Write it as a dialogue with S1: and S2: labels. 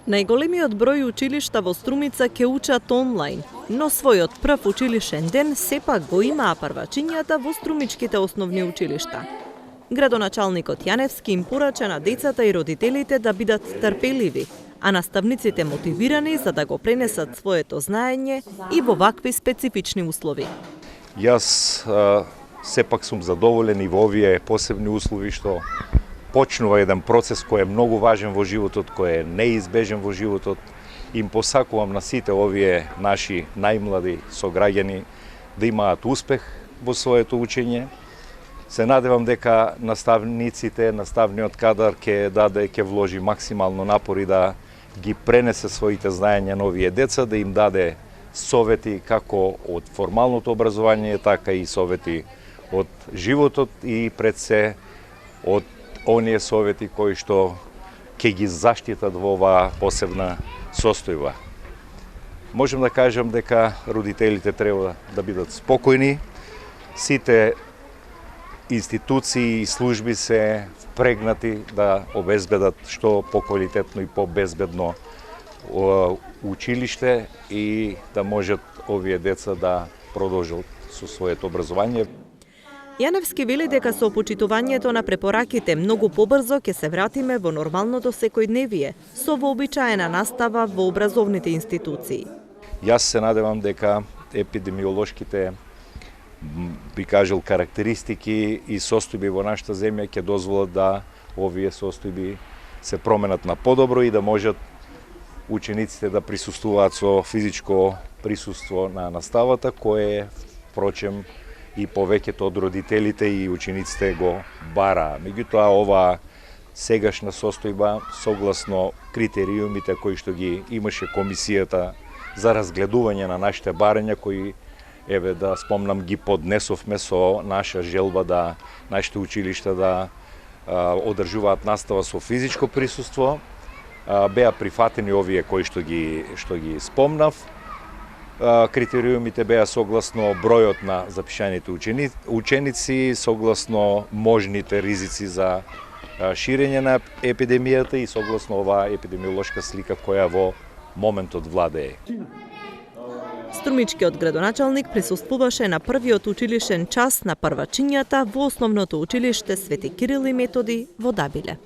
S1: Најголемиот број училишта во Струмица ќе учат онлайн, но својот прв училишен ден сепак го имаа првачињата во струмичките основни училишта. Градоначалникот Јаневски им порача на децата и родителите да бидат трпеливи, а наставниците мотивирани за да го пренесат своето знаење и во вакви специфични услови.
S2: Јас сепак сум задоволен и во овие посебни услови што почнува еден процес кој е многу важен во животот, кој е неизбежен во животот. Им посакувам на сите овие наши најмлади сограѓани да имаат успех во своето учење. Се надевам дека наставниот кадар ќе вложи максимално напори да ги пренесе своите знаења на овие деца, да им даде совети како од формалното образование, така и совети од животот и пред се од оние совети кои што ќе ги заштитат во оваа посебна состојба. Можем да кажем дека родителите треба да бидат спокојни. Сите институции и служби се впрегнати да обезбедат што поквалитетно и побезбедно училиште и да можат овие деца да продолжат со своето образование.
S1: Јаневски вели дека со почитувањето на препораките многу побрзо ќе се вратиме во нормалното секојдневие, со вообичаена настава во образовните институции.
S2: Јас се надевам дека епидемиолошките би кажал карактеристики и состојби во нашата земја ќе дозволат да овие состојби се променат на подобро и да можат учениците да присуствуваат со физичко присуство на наставата, кое впрочем и повеќето од родителите и учениците го бараа. Меѓутоа, ова сегашна состојба, согласно критериумите кои што ги имаше комисијата за разгледување на нашите барања, кои, еве да спомнам, ги поднесовме со наша желба да нашите училишта да одржуваат настава со физичко присуство, беа прифатени овие кои што ги спомнав. Критериумите беа согласно бројот на запишаните ученици, согласно можните ризици за ширење на епидемијата и согласно оваа епидемиолошка слика која во моментот владее.
S1: Струмичкиот градоначалник присуствуваше на првиот училишен час на првачињата во основното училиште Свети Кирил и Методи во Дабиле.